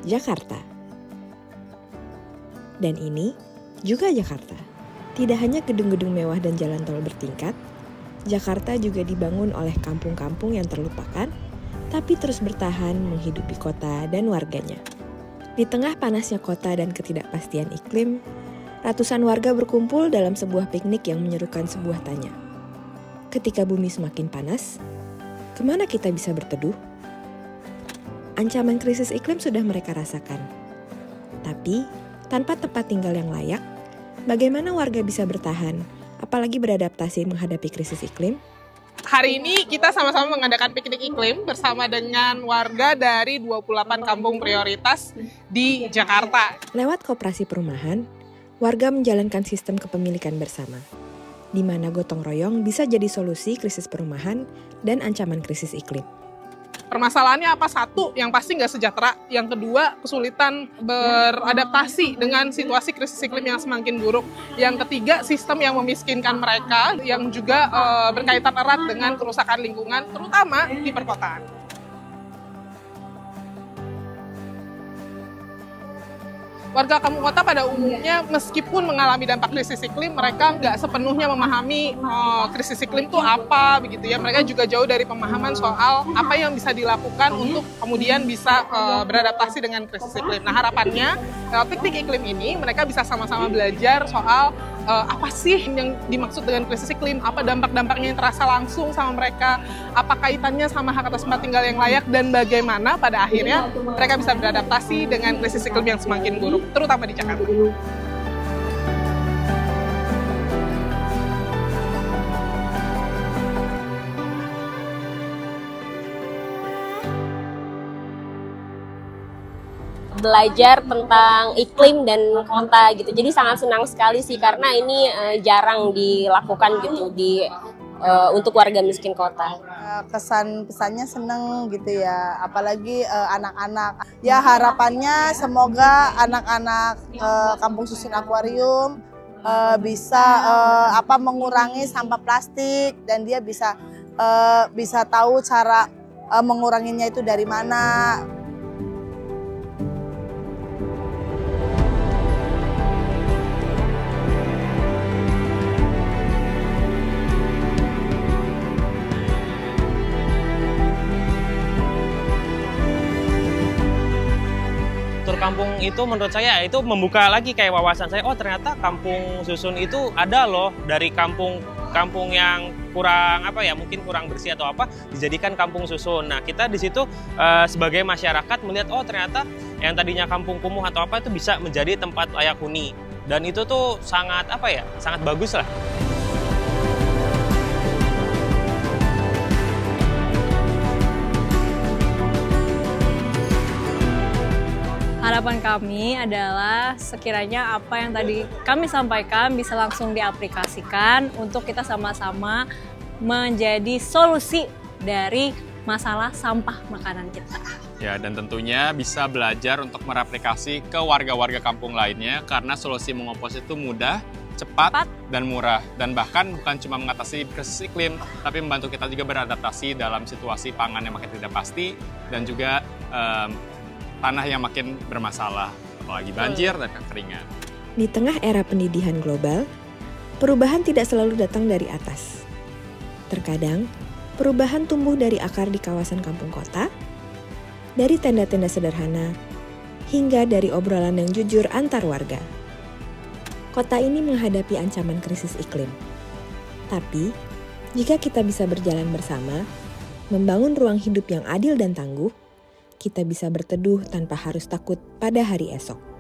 Jakarta. Dan ini juga Jakarta. Tidak hanya gedung-gedung mewah dan jalan tol bertingkat, Jakarta juga dibangun oleh kampung-kampung yang terlupakan, tapi terus bertahan menghidupi kota dan warganya. Di tengah panasnya kota dan ketidakpastian iklim, ratusan warga berkumpul dalam sebuah piknik yang menyerukan sebuah tanya. Ketika bumi semakin panas, kemana kita bisa berteduh? Ancaman krisis iklim sudah mereka rasakan. Tapi, tanpa tempat tinggal yang layak, bagaimana warga bisa bertahan, apalagi beradaptasi menghadapi krisis iklim? Hari ini kita sama-sama mengadakan piknik iklim bersama dengan warga dari 28 kampung prioritas di Jakarta. Lewat koperasi perumahan, warga menjalankan sistem kepemilikan bersama, di mana gotong royong bisa jadi solusi krisis perumahan dan ancaman krisis iklim. Permasalahannya apa? Satu, yang pasti nggak sejahtera. Yang kedua, kesulitan beradaptasi dengan situasi krisis iklim yang semakin buruk. Yang ketiga, sistem yang memiskinkan mereka, yang juga berkaitan erat dengan kerusakan lingkungan, terutama di perkotaan. Warga kampung kota pada umumnya meskipun mengalami dampak krisis iklim, mereka nggak sepenuhnya memahami krisis iklim itu apa, begitu ya. Mereka juga jauh dari pemahaman soal apa yang bisa dilakukan untuk kemudian bisa beradaptasi dengan krisis iklim. Nah, harapannya piknik iklim ini mereka bisa sama-sama belajar soal apa sih yang dimaksud dengan krisis iklim, apa dampak-dampaknya yang terasa langsung sama mereka, apa kaitannya sama hak atas tempat tinggal yang layak, dan bagaimana pada akhirnya mereka bisa beradaptasi dengan krisis iklim yang semakin buruk, terutama di Jakarta. Belajar tentang iklim dan kota gitu. Jadi sangat senang sekali sih karena ini jarang dilakukan gitu untuk warga miskin kota. Kesan-pesannya seneng gitu ya, apalagi anak-anak. Ya harapannya semoga anak-anak Kampung Susun Akuarium bisa mengurangi sampah plastik dan dia bisa tahu cara menguranginya itu dari mana. Kampung itu menurut saya itu membuka lagi kayak wawasan saya, oh ternyata Kampung Susun itu ada loh, dari kampung yang kurang mungkin kurang bersih atau apa dijadikan kampung susun. Nah, kita di situ sebagai masyarakat melihat oh ternyata yang tadinya kampung kumuh atau apa itu bisa menjadi tempat layak huni. Dan itu tuh sangat sangat bagus lah. Harapan kami adalah sekiranya apa yang tadi kami sampaikan bisa langsung diaplikasikan untuk kita sama-sama menjadi solusi dari masalah sampah makanan kita. Ya, dan tentunya bisa belajar untuk mereplikasi ke warga-warga kampung lainnya karena solusi mengompos itu mudah, cepat, dan murah. Dan bahkan bukan cuma mengatasi krisis iklim, tapi membantu kita juga beradaptasi dalam situasi pangan yang makin tidak pasti dan juga tanah yang makin bermasalah, apalagi banjir dan kekeringan. Di tengah era pendidikan global, perubahan tidak selalu datang dari atas. Terkadang, perubahan tumbuh dari akar di kawasan kampung kota, dari tenda-tenda sederhana, hingga dari obrolan yang jujur antar warga. Kota ini menghadapi ancaman krisis iklim. Tapi, jika kita bisa berjalan bersama, membangun ruang hidup yang adil dan tangguh, kita bisa berteduh tanpa harus takut pada hari esok.